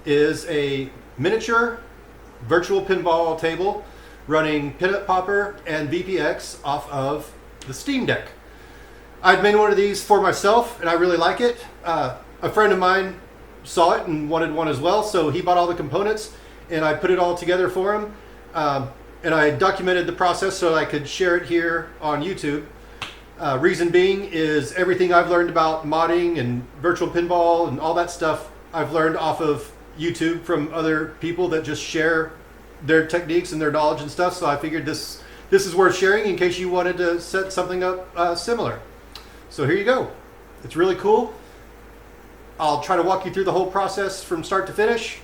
is a miniature virtual pinball table running Pinup Popper and VPX off of the Steam Deck. I'd made one of these for myself and I really like it. A friend of mine saw it and wanted one as well, so he bought all the components and I put it all together for him. And I documented the process so I could share it here on YouTube. Reason being is everything I've learned about modding and virtual pinball and all that stuff I've learned off of YouTube from other people that just share their techniques and their knowledge and stuff. So I figured this is worth sharing in case you wanted to set something up similar. So here you go. It's really cool. I'll try to walk you through the whole process from start to finish.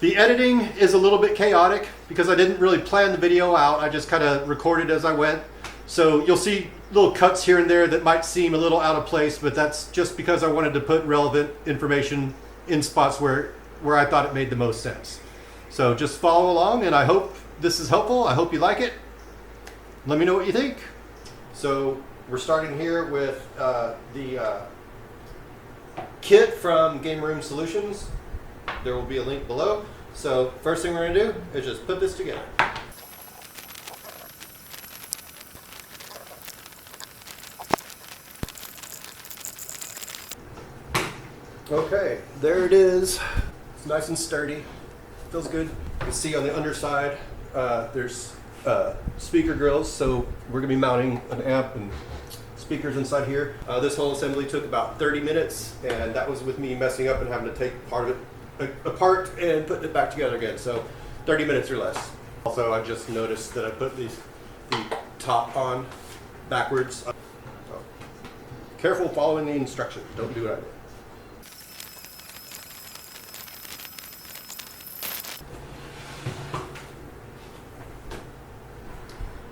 The editing is a little bit chaotic because I didn't really plan the video out. I just kind of recorded as I went. So you'll see little cuts here and there that might seem a little out of place, but that's just because I wanted to put relevant information in spots where I thought it made the most sense. So just follow along and I hope this is helpful. I hope you like it. Let me know what you think. So we're starting here with the kit from Game Room Solutions. There will be a link below. So first thing we're going to do is just put this together. Okay, there it is. It's nice and sturdy. Feels good. You can see on the underside there's speaker grills, so we're going to be mounting an amp and speakers inside here. This whole assembly took about 30 minutes, and that was with me messing up and having to take part of it apart and putting it back together again. So 30 minutes or less. Also, I just noticed that I put the top on backwards. So, careful following the instructions. Don't do what I did.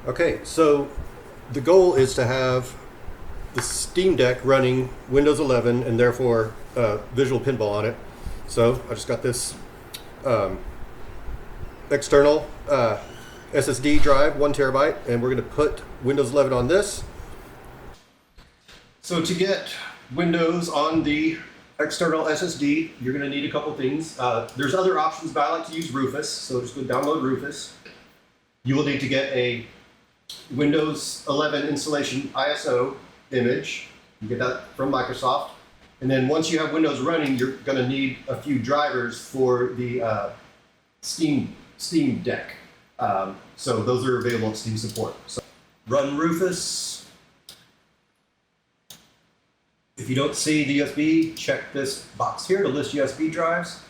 Okay, so the goal is to have the Steam Deck running Windows 11 and therefore Visual Pinball on it. So I just got this external SSD drive, 1 terabyte, and we're going to put Windows 11 on this. So to get Windows on the external SSD, you're going to need a couple things. There's other options, but I like to use Rufus, so just go download Rufus. You will need to get a Windows 11 installation ISO image. You get that from Microsoft. And then once you have Windows running, you're going to need a few drivers for the Steam Deck. So those are available at Steam support. So run Rufus. If you don't see the USB, check this box here to list USB drives.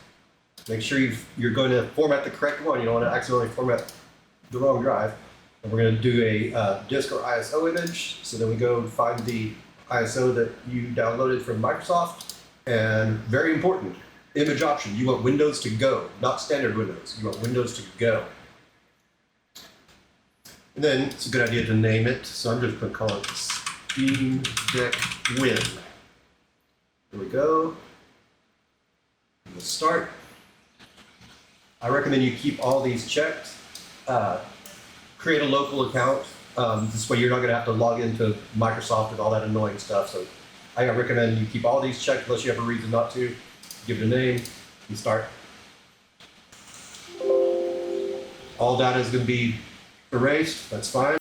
Make sure you're going to format the correct one. You don't want to accidentally format the wrong drive. And we're going to do a disk or ISO image. So then we go find the ISO that you downloaded from Microsoft. And very important, image option. You want Windows to go, not standard Windows. You want Windows to go. And then it's a good idea to name it. So I'm just going to call it Steam Deck Win. There we go. We'll start. I recommend you keep all these checked. Create a local account. This way you're not going to have to log into Microsoft and all that annoying stuff. So I recommend you keep all these checked unless you have a reason not to. Give it a name and start. All data is going to be erased. That's fine.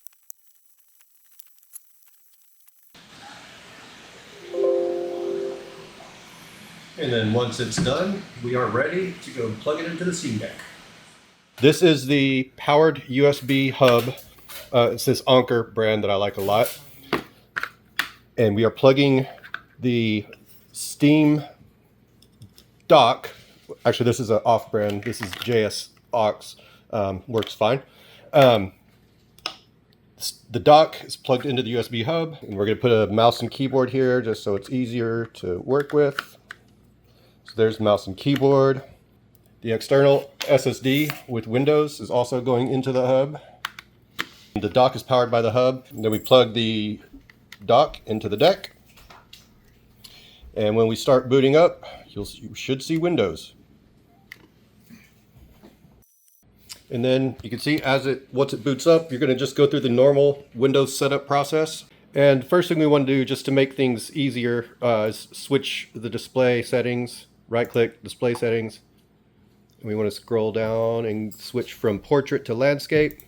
And then once it's done, we are ready to go plug it into the Steam Deck. This is the powered USB hub. It's this Anker brand that I like a lot. And we are plugging the Steam dock. Actually, this is an off brand. This is JSAUX. Works fine. The dock is plugged into the USB hub. And we're going to put a mouse and keyboard here just so it's easier to work with. So there's mouse and keyboard. The external SSD with Windows is also going into the hub. The dock is powered by the hub. And then we plug the dock into the deck. And when we start booting up, you should see Windows. And then you can see once it boots up, you're going to just go through the normal Windows setup process. And first thing we want to do just to make things easier is switch the display settings. right click, display settings. And we want to scroll down and switch from portrait to landscape.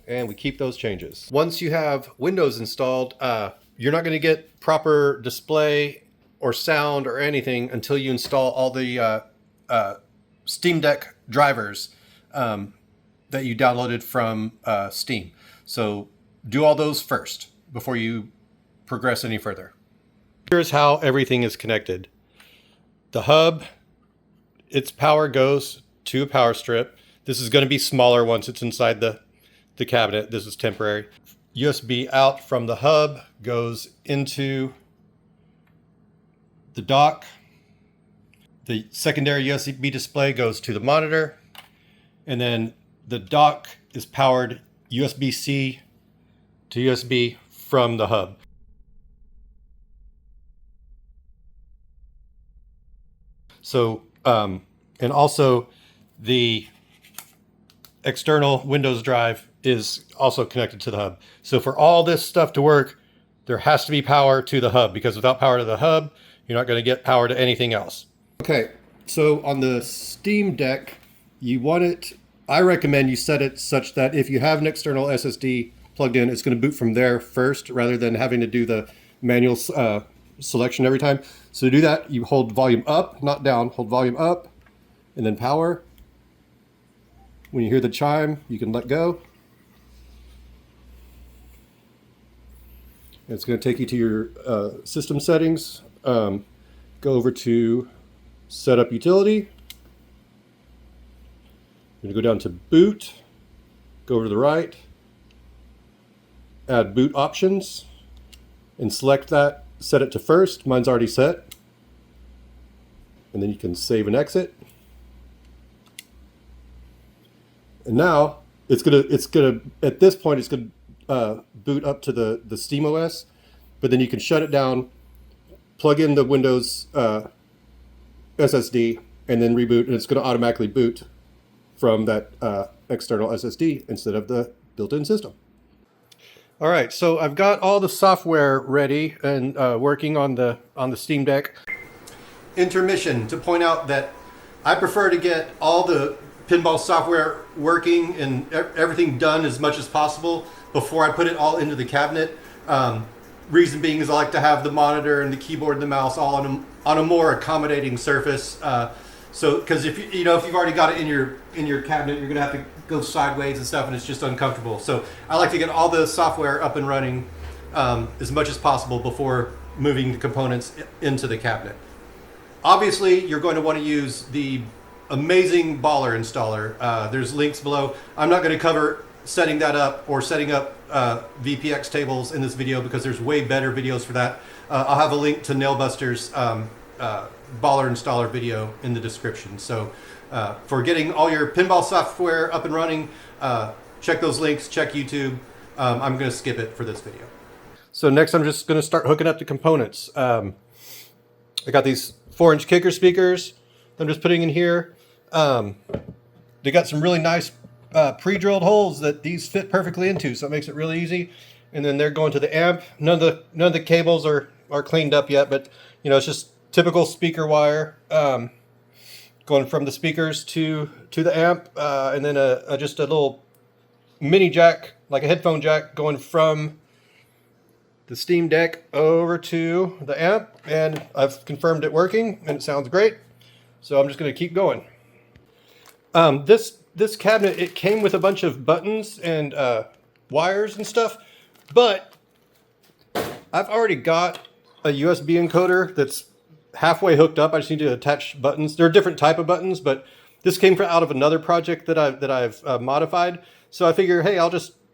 And we keep those changes. Once you have Windows installed, you're not going to get proper display or sound or anything until you install all the Steam Deck drivers that you downloaded from Steam. So do all those first before you progress any further. Here's how everything is connected. The hub, its power goes to a power strip. This is going to be smaller once it's inside the cabinet. This is temporary. USB out from the hub goes into the dock. The secondary USB display goes to the monitor. And then the dock is powered USB-C to USB from the hub. So, and also the external Windows drive is also connected to the hub. So for all this stuff to work, there has to be power to the hub, because without power to the hub, you're not going to get power to anything else. Okay, so on the Steam Deck, you want it, I recommend you set it such that if you have an external SSD plugged in, it's going to boot from there first rather than having to do the manual selection every time. So to do that, you hold volume up, not down, hold volume up, and then power. When you hear the chime, you can let go. It's going to take you to your system settings. Go over to Setup Utility. You're going to go down to Boot. Go over to the right. Add Boot Options. And select that. Set it to first. Mine's already set. And then you can save and exit. And now it's gonna at this point it's gonna boot up to the SteamOS, but then you can shut it down, plug in the Windows SSD, and then reboot, and it's gonna automatically boot from that external SSD instead of the built-in system. All right, so I've got all the software ready and working on the Steam Deck. Intermission to point out that I prefer to get all the pinball software working and everything done as much as possible before I put it all into the cabinet. Reason being is I like to have the monitor and the keyboard and the mouse all on a more accommodating surface. So, because if you've already got it in your cabinet, you're gonna have to go sideways and stuff, and it's just uncomfortable. So I like to get all the software up and running as much as possible before moving the components into the cabinet. Obviously, you're going to want to use the amazing baller installer. There's links below. I'm not going to cover setting that up or setting up VPX tables in this video because there's way better videos for that. I'll have a link to Nailbuster's baller installer video in the description. So for getting all your pinball software up and running, check those links, check YouTube. I'm going to skip it for this video. So next I'm just going to start hooking up the components. I got these 4-inch kicker speakers I'm just putting in here. They got some really nice pre-drilled holes that these fit perfectly into, so it makes it really easy. And then they're going to the amp. None of the cables are cleaned up yet, but it's just typical speaker wire going from the speakers to the amp, and then just a little mini jack, like a headphone jack, going from the Steam Deck over to the amp, and I've confirmed it working and it sounds great. So I'm just going to keep going. This cabinet, it came with a bunch of buttons and wires and stuff, but I've already got a USB encoder that's halfway hooked up. I just need to attach buttons. There are different type of buttons, but this came out of another project that I've modified. So I figure, hey,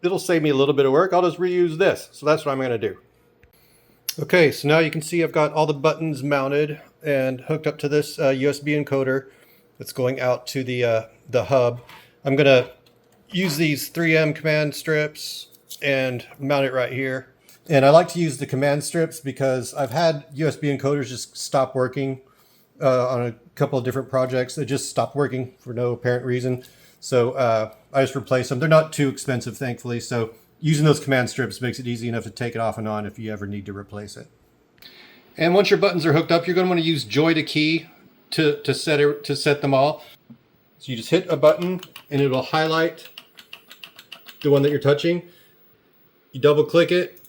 it'll save me a little bit of work. I'll just reuse this. So that's what I'm going to do. Okay, so now you can see I've got all the buttons mounted and hooked up to this USB encoder that's going out to the hub. I'm going to use these 3M command strips and mount it right here. And I like to use the command strips because I've had USB encoders just stop working on a couple of different projects. They just stopped working for no apparent reason. So I just replace them. They're not too expensive, thankfully. So using those command strips makes it easy enough to take it off and on if you ever need to replace it. And once your buttons are hooked up, you're going to want to use JoyToKey to set them all. So you just hit a button and it'll highlight the one that you're touching. You double click it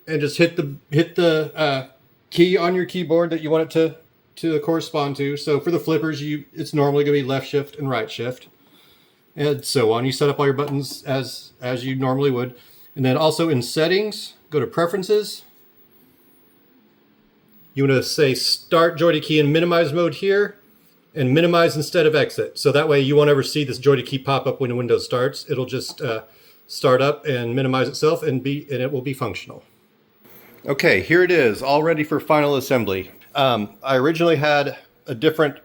and just hit the key on your keyboard that you want it to correspond to. So for the flippers, it's normally going to be left shift and right shift, and so on. You set up all your buttons as you normally would. And then also in settings, go to preferences. You want to say start JoyToKey in minimize mode here, and minimize instead of exit. So that way you won't ever see this JoyToKey pop up when Windows starts. It'll just start up and minimize itself, and it will be functional. Okay, here it is, all ready for final assembly. I originally had a different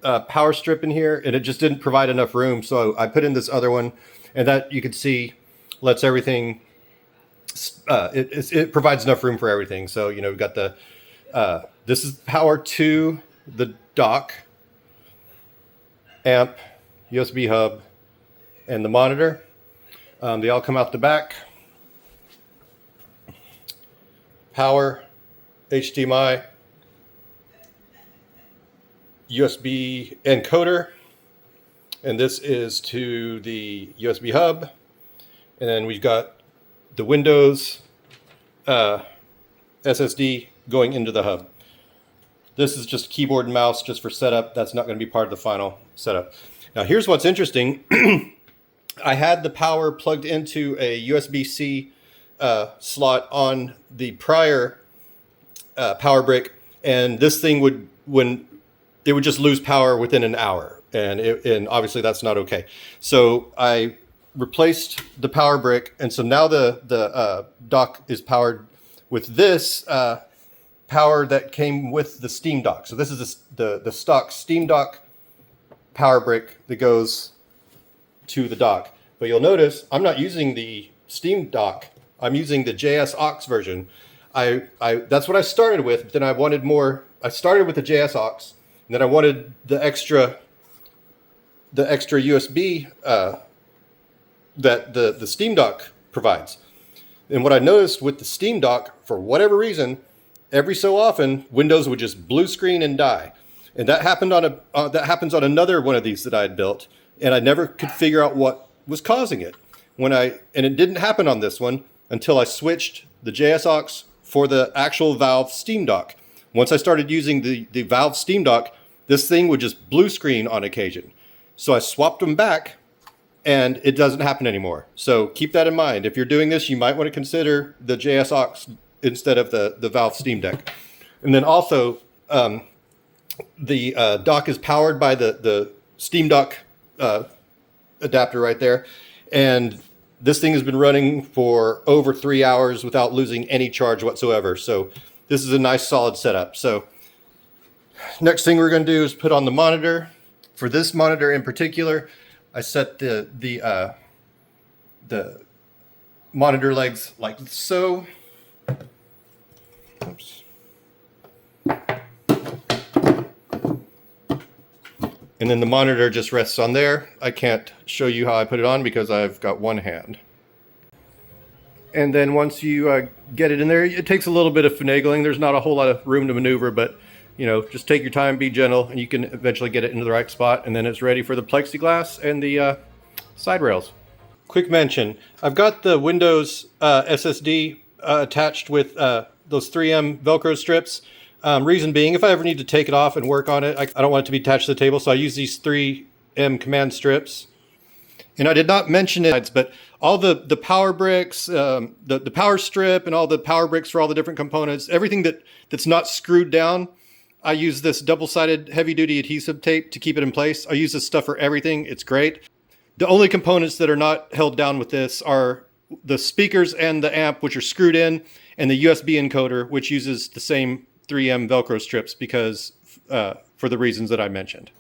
power strip in here, and it just didn't provide enough room, so I put in this other one, and that you can see lets everything. It provides enough room for everything. So we've got the this is power to the dock, amp, USB hub, and the monitor. They all come out the back. Power, HDMI, USB encoder, and this is to the USB hub. And then we've got the Windows SSD going into the hub. This is just keyboard and mouse just for setup. That's not going to be part of the final setup. Now here's what's interesting. I had the power plugged into a USB-C slot on the prior power brick, and this thing would just lose power within an hour, and obviously that's not okay. So I replaced the power brick, and so now the dock is powered with this power that came with the Steam dock. So this is the stock Steam dock power brick that goes to the dock. But you'll notice I'm not using the Steam dock. I'm using the JSAUX version. That's what I started with. But then I wanted more. I started with the JSAUX, and then I wanted the extra USB that the Steam dock provides. And what I noticed with the Steam dock, for whatever reason, every so often Windows would just blue screen and die, and that happened that happens on another one of these that I had built, and I never could figure out what was causing it. And it didn't happen on this one until I switched the JSAUX for the actual Valve Steam dock. Once I started using the Valve Steam dock, this thing would just blue screen on occasion. So I swapped them back, and it doesn't happen anymore. So keep that in mind. If you're doing this, you might want to consider the JSAUX instead of the Valve Steam Deck. And then also, the dock is powered by the Steam dock adapter right there. And this thing has been running for over 3 hours without losing any charge whatsoever. So this is a nice solid setup. So next thing we're going to do is put on the monitor. For this monitor in particular, I set the monitor legs like so. Oops. And then the monitor just rests on there. I can't show you how I put it on because I've got one hand. And then once you get it in there, it takes a little bit of finagling. There's not a whole lot of room to maneuver, but just take your time, be gentle, and you can eventually get it into the right spot. And then it's ready for the plexiglass and the side rails. Quick mention, I've got the Windows SSD attached with those 3M Velcro strips. Reason being, if I ever need to take it off and work on it, I don't want it to be attached to the table, so I use these 3M command strips. And I did not mention it, but all the power bricks, the power strip, and all the power bricks for all the different components, everything that's not screwed down, I use this double-sided heavy-duty adhesive tape to keep it in place. I use this stuff for everything. It's great. The only components that are not held down with this are the speakers and the amp, which are screwed in, and the USB encoder, which uses the same 3M Velcro strips because for the reasons that I mentioned.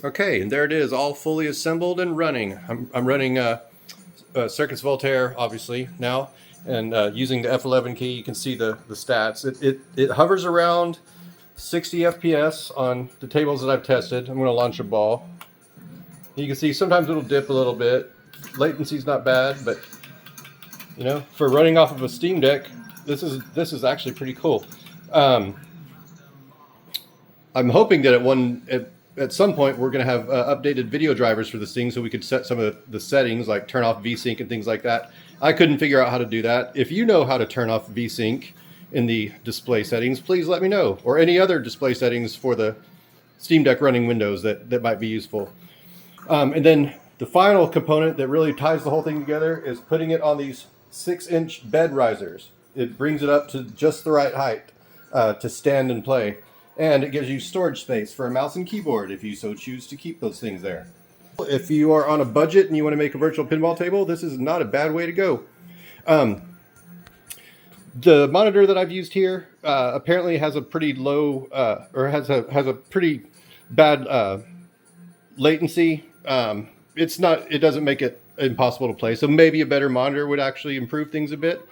Okay, and there it is, all fully assembled and running. I'm running Circuits Voltaire, obviously, now, and using the F11 key, you can see the stats. It hovers around 60 FPS on the tables that I've tested. I'm going to launch a ball. You can see sometimes it'll dip a little bit. Latency's not bad, but You know, for running off of a Steam Deck, this is actually pretty cool. I'm hoping that at some point we're going to have updated video drivers for this thing, so we could set some of the settings, like turn off VSync and things like that. I couldn't figure out how to do that. If you know how to turn off VSync in the display settings, please let me know, or any other display settings for the Steam Deck running Windows that might be useful. And then the final component that really ties the whole thing together is putting it on these 6-inch bed risers. It brings it up to just the right height to stand and play. And it gives you storage space for a mouse and keyboard if you so choose to keep those things there. If you are on a budget and you want to make a virtual pinball table, this is not a bad way to go. The monitor that I've used here apparently has a pretty low, or has a pretty bad latency. It doesn't make it impossible to play. So maybe a better monitor would actually improve things a bit.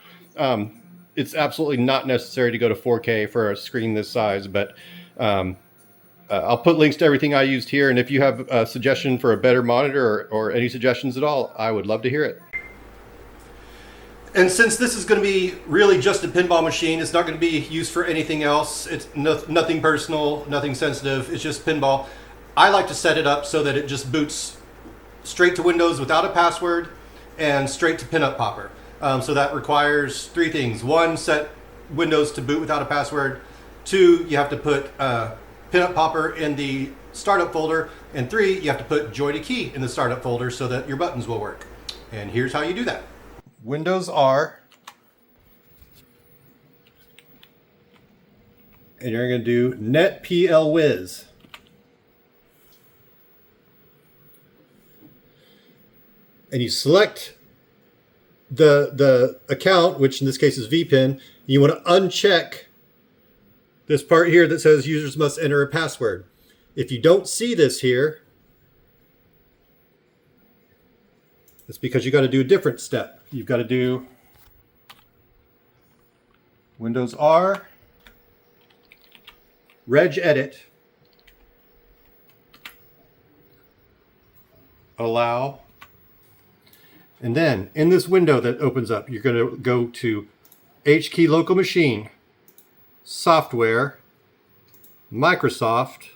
It's absolutely not necessary to go to 4K for a screen this size, but I'll put links to everything I used here. And if you have a suggestion for a better monitor or any suggestions at all, I would love to hear it. And since this is going to be really just a pinball machine, it's not going to be used for anything else. It's nothing personal, nothing sensitive. It's just pinball. I like to set it up so that it just boots straight to Windows without a password and straight to Pinup Popper. So that requires 3 things. 1, set Windows to boot without a password. 2, you have to put Pinup Popper in the startup folder. And 3, you have to put JoyToKey in the startup folder so that your buttons will work. And here's how you do that. Windows R. And you're going to do netplwiz. And you select the account, which in this case is VPin. You want to uncheck this part here that says users must enter a password. If you don't see this here, it's because you got to do a different step. You've got to do Windows R, regedit, allow. And then in this window that opens up, you're going to go to HKey local machine, software, Microsoft,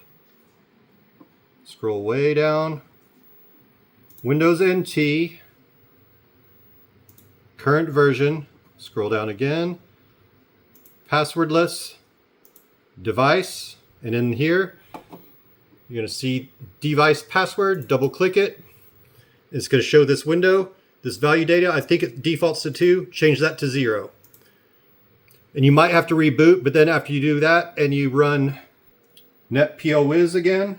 scroll way down, Windows NT, current version, scroll down again, passwordless, device, and in here, you're going to see device password, double click it. It's going to show this window. This value data, I think it defaults to 2, change that to 0. And you might have to reboot, but then after you do that and you run netplwiz again,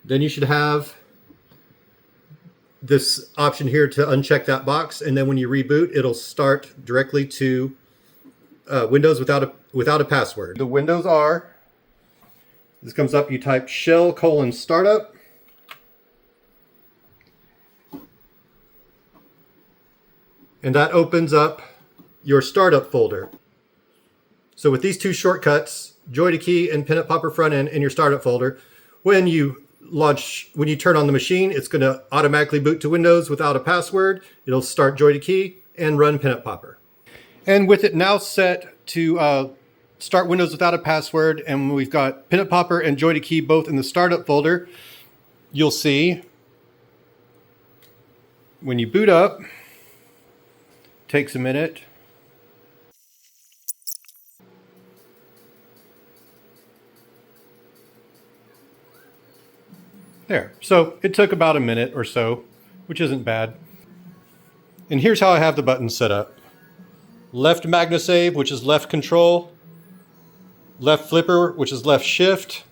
then you should have this option here to uncheck that box. And then when you reboot, it'll start directly to Windows without a password. The Windows R, this comes up, you type shell:startup. And that opens up your startup folder. So with these 2 shortcuts, JoyToKey and Pinup Popper front end in your startup folder, when you turn on the machine, it's going to automatically boot to Windows without a password. It'll start JoyToKey and run Pinup Popper. And with it now set to start Windows without a password, and we've got Pinup Popper and JoyToKey both in the startup folder, you'll see when you boot up, takes a minute. There. So it took about a minute or so, which isn't bad. And here's how I have the buttons set up. Left MagnaSave, which is left control. Left flipper, which is left shift.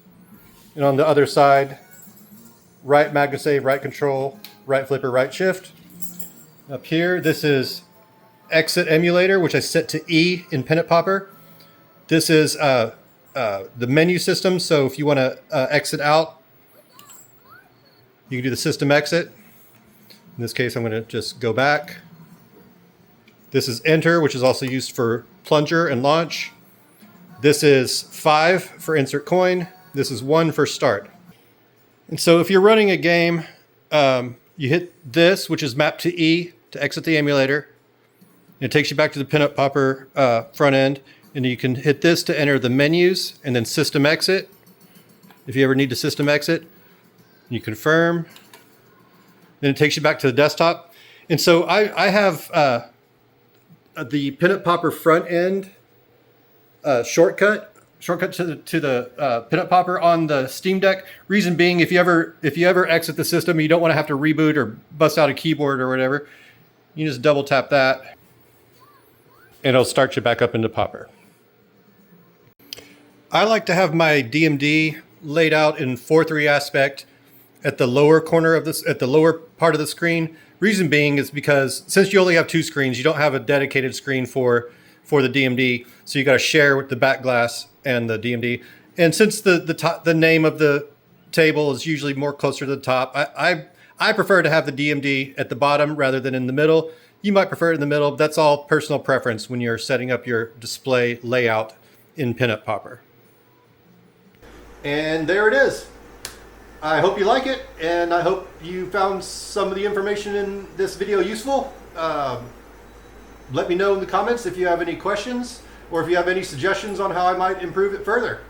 And on the other side, right MagnaSave, right control, right flipper, right shift. Up here, this is exit emulator, which I set to E in Pinup Popper. This is the menu system, so if you want to exit out, you can do the system exit. In this case, I'm going to just go back. This is enter, which is also used for plunger and launch. This is 5 for insert coin. This is 1 for start. And so if you're running a game, you you hit this, which is mapped to E to exit the emulator. It takes you back to the Pinup Popper front end, and you can hit this to enter the menus and then system exit. If you ever need to system exit, you confirm. Then it takes you back to the desktop. And so I have the Pinup Popper front end shortcut to the Pinup Popper on the Steam Deck. Reason being, if you ever exit the system, you don't want to have to reboot or bust out a keyboard or whatever. You just double tap that, and it'll start you back up into Popper. I like to have my DMD laid out in 4:3 aspect at the lower corner of this, at the lower part of the screen. Reason being is because since you only have two screens, you don't have a dedicated screen for the DMD, so you got to share with the back glass and the DMD. And since the name of the table is usually more closer to the top, I prefer to have the DMD at the bottom rather than in the middle. You might prefer it in the middle. That's all personal preference when you're setting up your display layout in Pinup Popper. And there it is. I hope you like it, and I hope you found some of the information in this video useful. Let me know in the comments if you have any questions or if you have any suggestions on how I might improve it further.